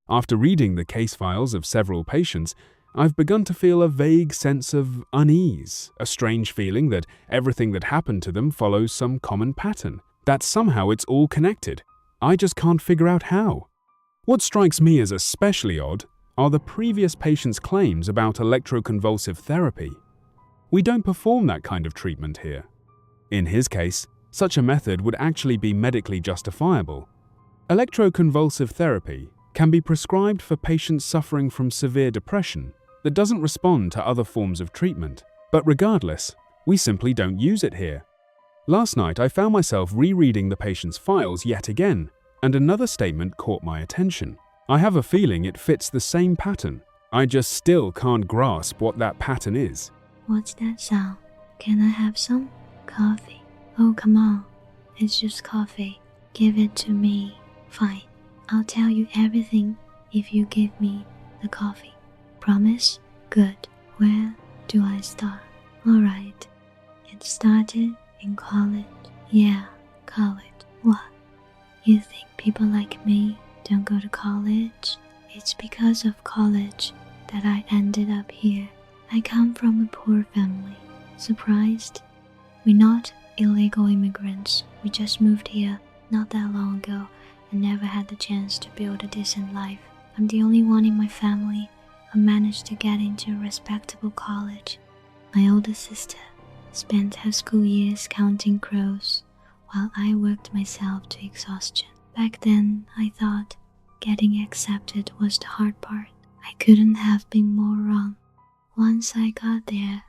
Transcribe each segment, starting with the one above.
After reading the case files of several patients, I've begun to feel a vague sense of unease, a strange feeling that everything that happened to them follows some common pattern, that somehow it's all connected. I just can't figure out how. What strikes me as especially odd are the previous patient's claims about electroconvulsive therapy. We don't perform that kind of treatment here. In his case, such a method would actually be medically justifiable. Electroconvulsive therapy can be prescribed for patients suffering from severe depression that doesn't respond to other forms of treatment. But regardless, we simply don't use it here. Last night, I found myself rereading the patient's files yet again, and another statement caught my attention. I have a feeling it fits the same pattern. I just still can't grasp what that pattern is. What's that sound? Can I have some? Coffee? Oh, come on. It's just coffee. Give it to me. Fine. I'll tell you everything if you give me the coffee. Promise? Good. Where do I start? Alright. It started in college. Yeah, college. What? You think people like me don't go to college? It's because of college that I ended up here. I come from a poor family. Surprised? We're not illegal immigrants. We just moved here not that long ago and never had the chance to build a decent life. I'm the only one in my family who managed to get into a respectable college. My older sister spent her school years counting crows while I worked myself to exhaustion. Back then, I thought getting accepted was the hard part. I couldn't have been more wrong. Once I got there,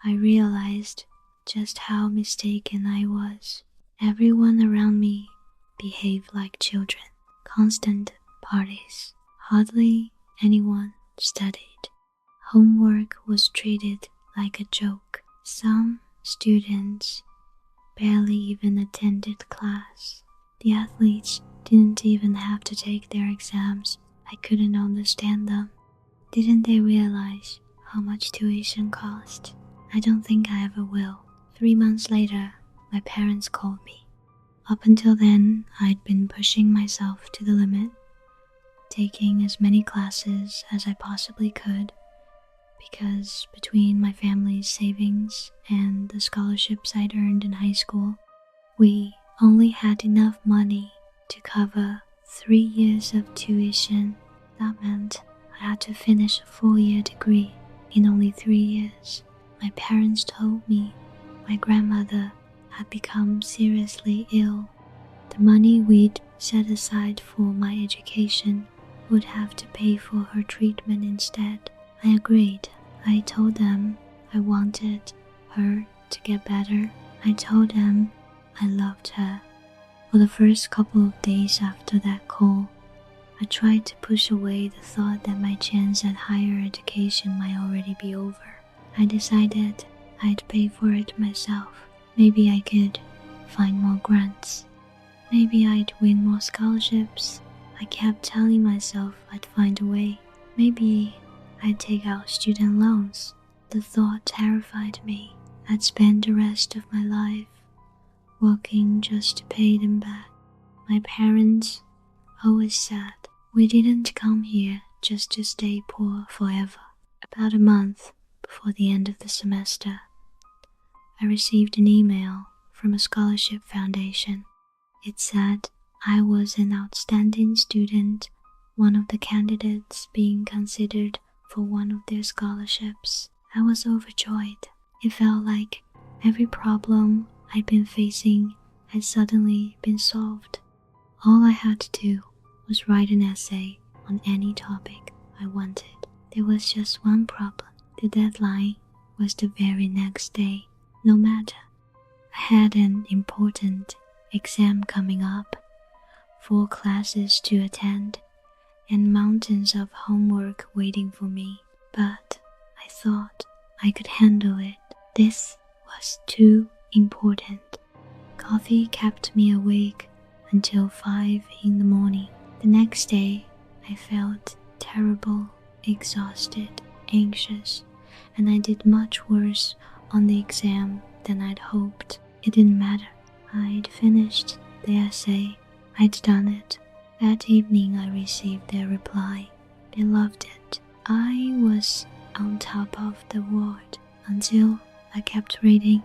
I realized just how mistaken I was. Everyone around me behaved like children. Constant parties. Hardly anyone studied. Homework was treated like a joke. Some students barely even attended class. The athletes didn't even have to take their exams. I couldn't understand them. Didn't they realize how much tuition cost? I don't think I ever will. 3 months later, my parents called me. Up until then, I'd been pushing myself to the limit, taking as many classes as I possibly could, because between my family's savings and the scholarships I'd earned in high school, we only had enough money to cover 3 years of tuition. That meant I had to finish a 4-year degree in only 3 years. My parents told me my grandmother had become seriously ill. The money we'd set aside for my education would have to pay for her treatment instead. I agreed. I told them I wanted her to get better. I told them I loved her. For the first couple of days after that call, I tried to push away the thought that my chance at higher education might already be over. I decided I'd pay for it myself. Maybe I could find more grants. Maybe I'd win more scholarships. I kept telling myself I'd find a way. Maybe I'd take out student loans. The thought terrified me. I'd spend the rest of my life working just to pay them back. My parents always said we didn't come here just to stay poor forever. About a month before the end of the semester, I received an email from a scholarship foundation. It said I was an outstanding student, one of the candidates being considered for one of their scholarships. I was overjoyed. It felt like every problem I'd been facing had suddenly been solved. All I had to do was write an essay on any topic I wanted. There was just one problem. The deadline was the very next day. No matter. I had an important exam coming up, 4 classes to attend, and mountains of homework waiting for me. But I thought I could handle it. This was too important. Coffee kept me awake until 5 in the morning. The next day, I felt terrible, exhausted, anxious, and I did much worse on the exam than I'd hoped. It didn't matter. I'd finished the essay. I'd done it. That evening I received their reply. They loved it. I was on top of the world until I kept reading.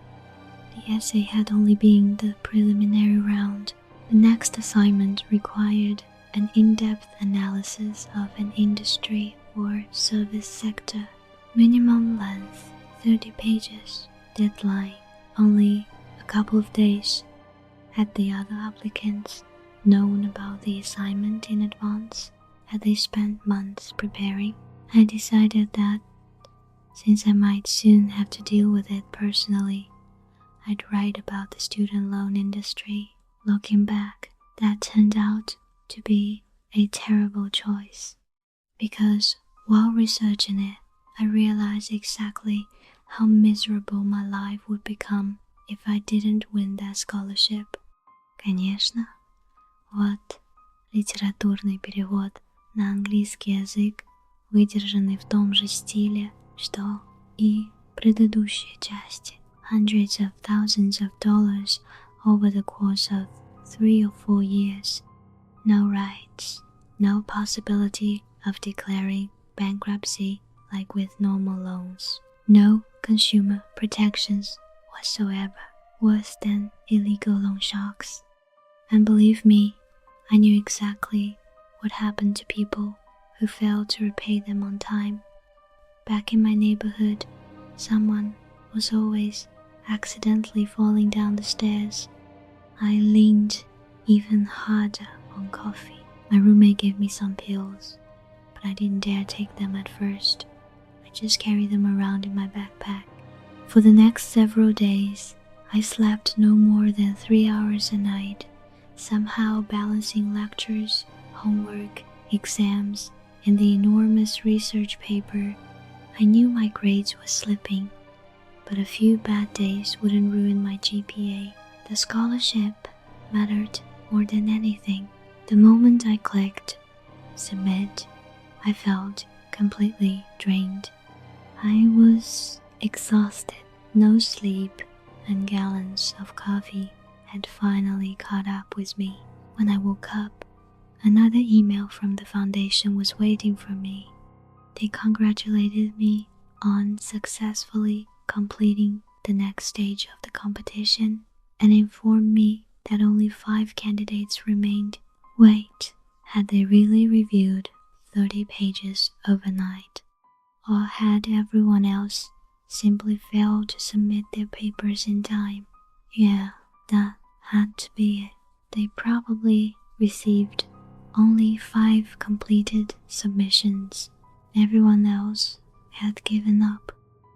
The essay had only been the preliminary round. The next assignment required an in-depth analysis of an industry or service sector. Minimum length, 30 pages. Deadline, only a couple of days. Had the other applicants known about the assignment in advance? Had they spent months preparing? I decided that, since I might soon have to deal with it personally, I'd write about the student loan industry. Looking back, that turned out to be a terrible choice, because while researching it, I realized exactly how miserable my life would become if I didn't win that scholarship. Конечно, вот литературный перевод на английский язык, выдержанный в том же стиле, что и предыдущие части. Hundreds of thousands of dollars over the course of 3 or 4 years. No rights, no possibility of declaring bankruptcy like with normal loans. No consumer protections whatsoever, worse than illegal loan sharks. And believe me, I knew exactly what happened to people who failed to repay them on time. Back in my neighborhood, someone was always accidentally falling down the stairs. I leaned even harder on coffee. My roommate gave me some pills, but I didn't dare take them at first. I just carried them around in my backpack. For the next several days, I slept no more than 3 hours a night, somehow balancing lectures, homework, exams, and the enormous research paper. I knew my grades were slipping, but a few bad days wouldn't ruin my GPA. The scholarship mattered more than anything. The moment I clicked submit, I felt completely drained. I was exhausted. No sleep and gallons of coffee had finally caught up with me. When I woke up, another email from the foundation was waiting for me. They congratulated me on successfully completing the next stage of the competition and informed me that only 5 candidates remained. Wait, had they really reviewed 30 pages overnight? Or had everyone else simply failed to submit their papers in time? Yeah, that had to be it. They probably received only 5 completed submissions. Everyone else had given up.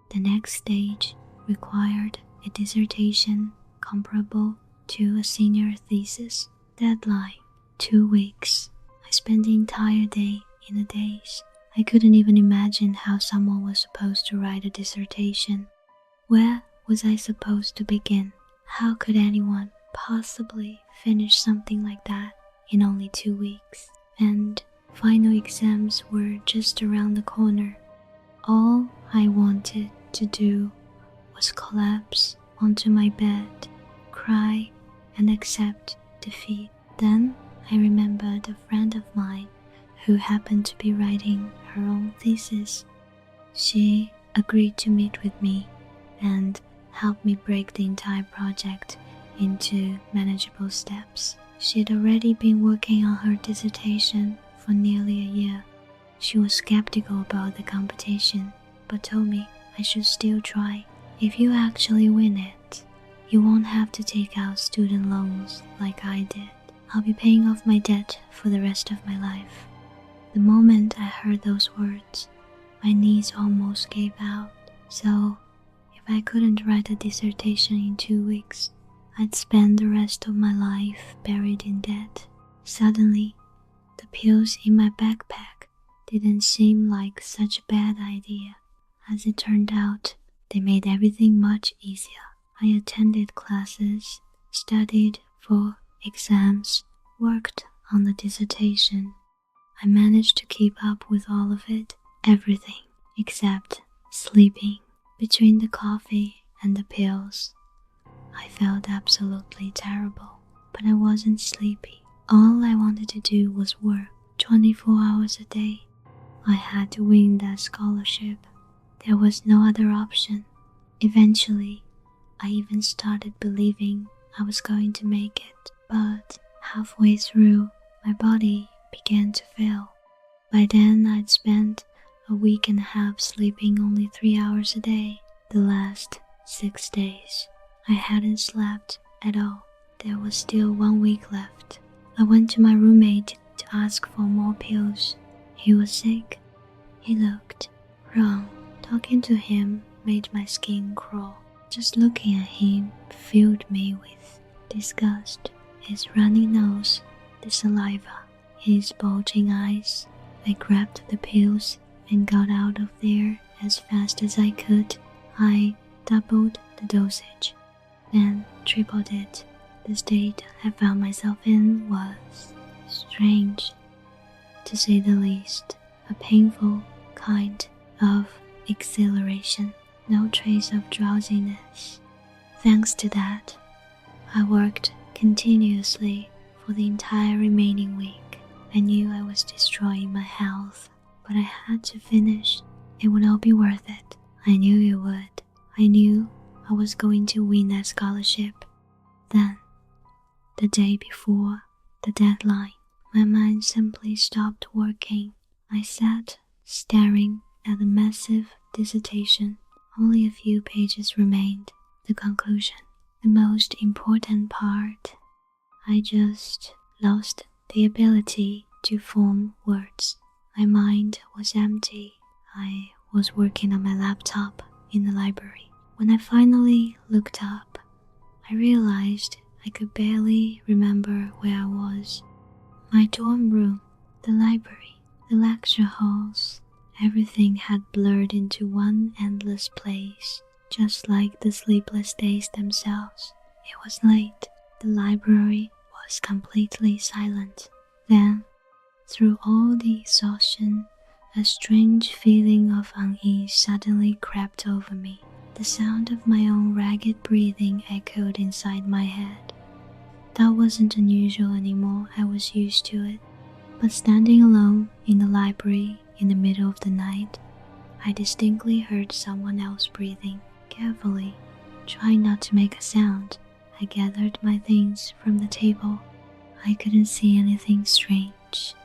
The next stage required a dissertation comparable to a senior thesis. Deadline, 2 weeks. I spent the entire day in a daze. I couldn't even imagine how someone was supposed to write a dissertation. Where was I supposed to begin? How could anyone possibly finish something like that in only 2 weeks? And final exams were just around the corner. All I wanted to do was collapse onto my bed, cry, and accept defeat. Then I remembered a friend of mine who happened to be writing her own thesis. She agreed to meet with me and help me break the entire project into manageable steps. She had already been working on her dissertation for nearly a year. She was skeptical about the competition, but told me I should still try. If you actually win it, you won't have to take out student loans like I did. I'll be paying off my debt for the rest of my life. The moment I heard those words, my knees almost gave out. So, if I couldn't write a dissertation in 2 weeks, I'd spend the rest of my life buried in debt. Suddenly, the pills in my backpack didn't seem like such a bad idea. As it turned out, they made everything much easier. I attended classes, studied for exams, worked on the dissertation. I managed to keep up with all of it, everything, except sleeping. Between the coffee and the pills, I felt absolutely terrible, but I wasn't sleepy. All I wanted to do was work 24 hours a day. I had to win that scholarship. There was no other option. Eventually, I even started believing I was going to make it, but halfway through, my body began to fail. By then, I'd spent a week and a half sleeping only 3 hours a day. The last 6 days, I hadn't slept at all. There was still 1 week left. I went to my roommate to ask for more pills. He was sick. He looked wrong. Talking to him made my skin crawl. Just looking at him filled me with disgust. His runny nose, the saliva, his bulging eyes. I grabbed the pills and got out of there as fast as I could. I doubled the dosage, then tripled it. The state I found myself in was strange, to say the least. A painful kind of exhilaration, no trace of drowsiness. Thanks to that, I worked continuously for the entire remaining week. I knew I was destroying my health, but I had to finish. It would all be worth it. I knew it would. I knew I was going to win that scholarship. Then, the day before the deadline, my mind simply stopped working. I sat staring at the massive dissertation. Only a few pages remained. The conclusion, the most important part. I just lost the ability to form words. My mind was empty. I was working on my laptop in the library. When I finally looked up, I realized I could barely remember where I was. My dorm room, the library, the lecture halls, everything had blurred into one endless place, just like the sleepless days themselves. It was late. The library was completely silent. Then, through all the exhaustion, a strange feeling of unease suddenly crept over me. The sound of my own ragged breathing echoed inside my head. That wasn't unusual anymore, I was used to it. But standing alone in the library in the middle of the night, I distinctly heard someone else breathing. Carefully, trying not to make a sound, I gathered my things from the table. I couldn't see anything strange.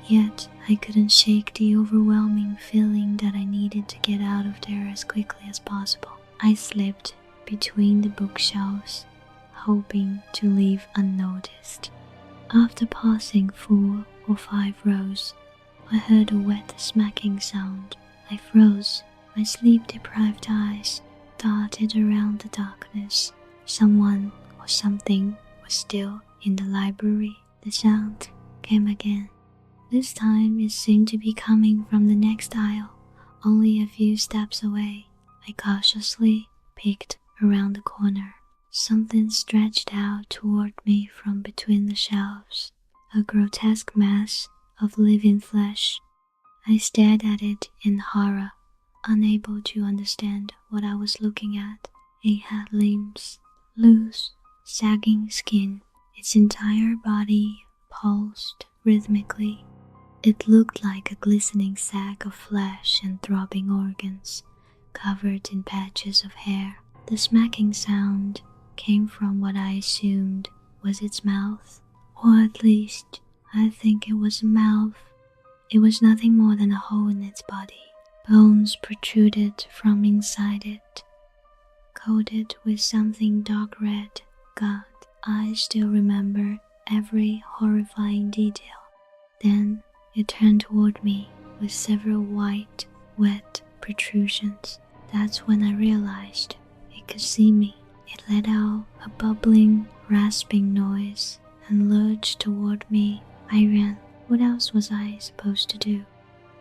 Yet, I couldn't shake the overwhelming feeling that I needed to get out of there as quickly as possible. I slipped between the bookshelves, hoping to leave unnoticed. After passing 4 or 5 rows, I heard a wet smacking sound. I froze. My sleep-deprived eyes darted around the darkness. Someone or something was still in the library. The sound came again. This time it seemed to be coming from the next aisle, only a few steps away. I cautiously peeked around the corner. Something stretched out toward me from between the shelves, a grotesque mass of living flesh. I stared at it in horror, unable to understand what I was looking at. It had limbs, loose, sagging skin. Its entire body pulsed rhythmically. It looked like a glistening sack of flesh and throbbing organs, covered in patches of hair. The smacking sound came from what I assumed was its mouth, or at least I think it was a mouth. It was nothing more than a hole in its body. Bones protruded from inside it, coated with something dark red. God, I still remember every horrifying detail. Then it turned toward me with several white, wet protrusions. That's when I realized it could see me. It let out a bubbling, rasping noise and lurched toward me. I ran. What else was I supposed to do?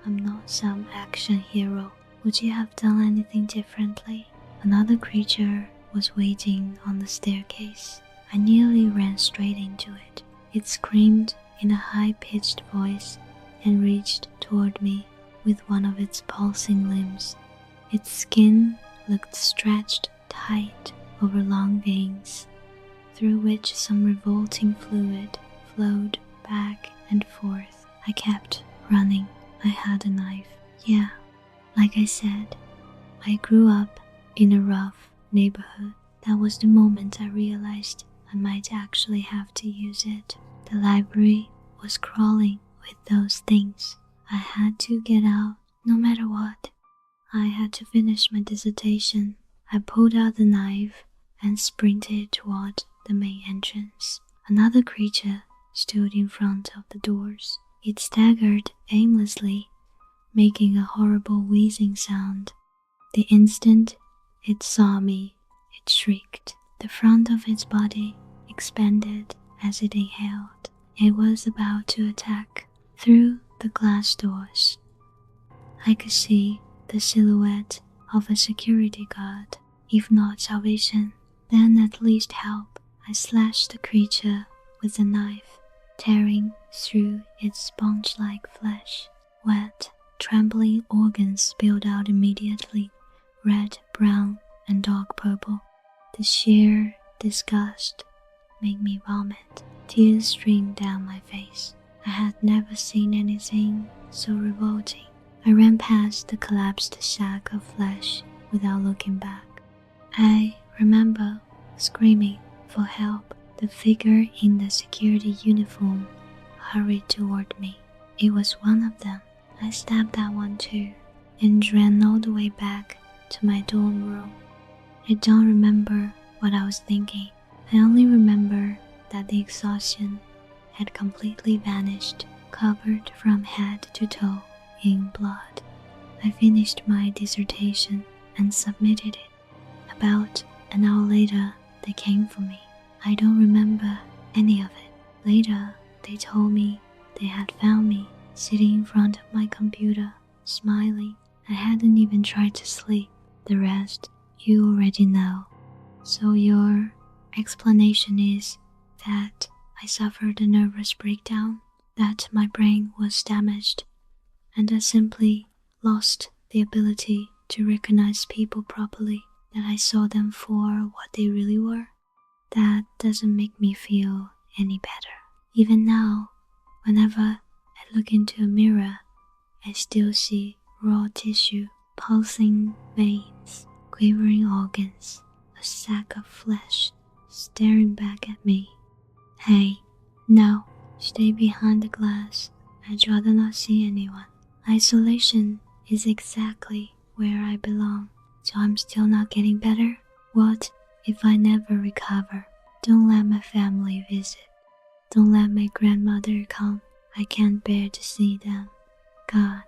I'm not some action hero. Would you have done anything differently? Another creature was waiting on the staircase. I nearly ran straight into it. It screamed in a high-pitched voice and reached toward me with one of its pulsing limbs. Its skin looked stretched tight over long veins, through which some revolting fluid flowed back and forth. I kept running. I had a knife. Yeah, like I said, I grew up in a rough neighborhood. That was the moment I realized I might actually have to use it. The library was crawling with those things. I had to get out, no matter what. I had to finish my dissertation. I pulled out the knife and sprinted toward the main entrance. Another creature stood in front of the doors. It staggered aimlessly, making a horrible wheezing sound. The instant it saw me, it shrieked. The front of its body expanded as it inhaled. It was about to attack. Through the glass doors, I could see the silhouette of a security guard. If not salvation, then at least help. I slashed the creature with the knife, tearing through its sponge-like flesh. Wet, trembling organs spilled out immediately, red, brown, and dark purple. The sheer disgust made me vomit. Tears streamed down my face. I had never seen anything so revolting. I ran past the collapsed sack of flesh without looking back. I remember screaming for help. The figure in the security uniform hurried toward me. It was one of them. I stabbed that one too and ran all the way back to my dorm room. I don't remember what I was thinking. I only remember that the exhaustion had completely vanished, covered from head to toe in blood. I finished my dissertation and submitted it. About an hour later, they came for me. I don't remember any of it. Later, they told me they had found me sitting in front of my computer, smiling. I hadn't even tried to sleep. The rest you already know. So your explanation is that I suffered a nervous breakdown, that my brain was damaged, and I simply lost the ability to recognize people properly, that I saw them for what they really were. That doesn't make me feel any better. Even now, whenever I look into a mirror, I still see raw tissue, pulsing veins, quivering organs, a sack of flesh staring back at me. Hey, no, stay behind the glass. I'd rather not see anyone. Isolation is exactly where I belong, so I'm still not getting better. What if I never recover? Don't let my family visit. Don't let my grandmother come. I can't bear to see them. God,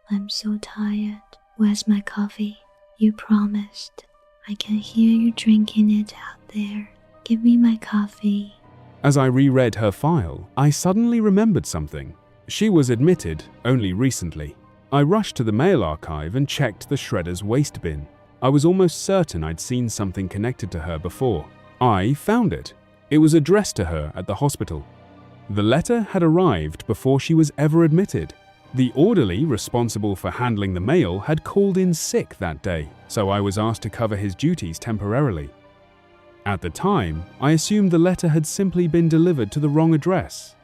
I'm so tired. Where's my coffee? You promised. I can hear you drinking it out there. Give me my coffee. As I reread her file, I suddenly remembered something. She was admitted only recently. I rushed to the mail archive and checked the shredder's waste bin. I was almost certain I'd seen something connected to her before. I found it. It was addressed to her at the hospital. The letter had arrived before she was ever admitted. The orderly responsible for handling the mail had called in sick that day, so I was asked to cover his duties temporarily. At the time, I assumed the letter had simply been delivered to the wrong address.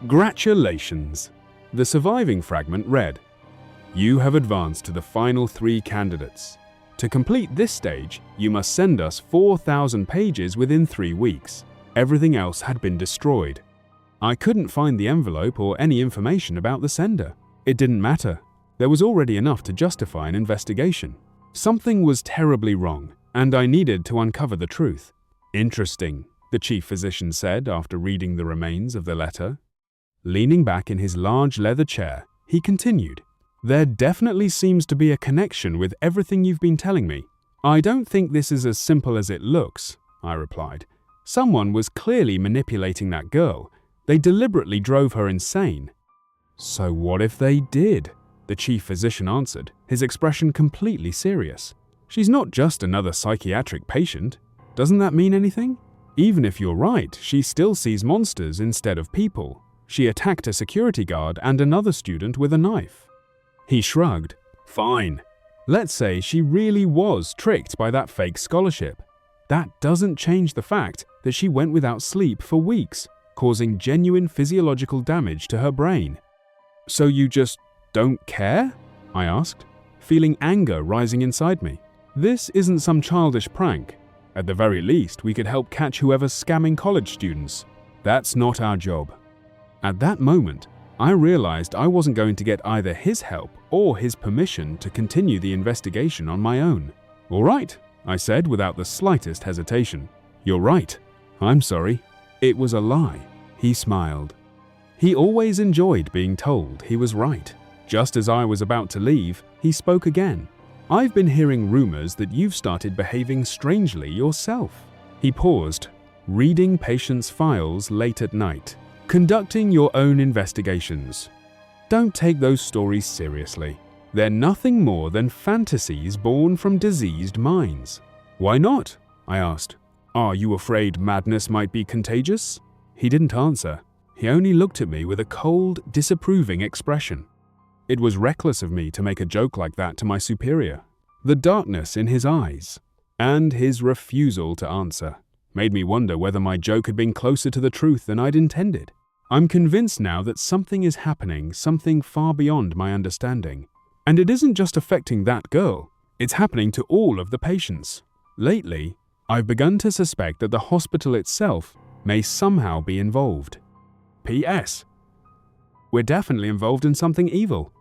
Congratulations! The surviving fragment read, "You have advanced to the final 3 candidates. To complete this stage, you must send us 4,000 pages within 3 weeks. Everything else had been destroyed." I couldn't find the envelope or any information about the sender. It didn't matter. There was already enough to justify an investigation. Something was terribly wrong, and I needed to uncover the truth. "Interesting," the chief physician said after reading the remains of the letter. Leaning back in his large leather chair, he continued, "There definitely seems to be a connection with everything you've been telling me." "I don't think this is as simple as it looks," I replied. "Someone was clearly manipulating that girl. They deliberately drove her insane." "So what if they did?" the chief physician answered, his expression completely serious. "She's not just another psychiatric patient. Doesn't that mean anything? Even if you're right, she still sees monsters instead of people. She attacked a security guard and another student with a knife." He shrugged. "Fine. Let's say she really was tricked by that fake scholarship. That doesn't change the fact that she went without sleep for weeks, causing genuine physiological damage to her brain. "So you just don't care?" I asked, feeling anger rising inside me. This isn't some childish prank. At the very least, we could help catch whoever's scamming college students. That's not our job. At that moment, I realized I wasn't going to get either his help or his permission to continue the investigation on my own. "All right," I said without the slightest hesitation. "You're right. I'm sorry. It was a lie." He smiled. He always enjoyed being told he was right. Just as I was about to leave, he spoke again. "I've been hearing rumors that you've started behaving strangely yourself." He paused, reading patients' files late at night, conducting your own investigations. Don't take those stories seriously. They're nothing more than fantasies born from diseased minds. "Why not?" I asked. "Are you afraid madness might be contagious?" He didn't answer. He only looked at me with a cold, disapproving expression. It was reckless of me to make a joke like that to my superior. The darkness in his eyes, and his refusal to answer, made me wonder whether my joke had been closer to the truth than I'd intended. I'm convinced now that something is happening, something far beyond my understanding. And it isn't just affecting that girl, it's happening to all of the patients. Lately, I've begun to suspect that the hospital itself may somehow be involved. P.S. We're definitely involved in something evil.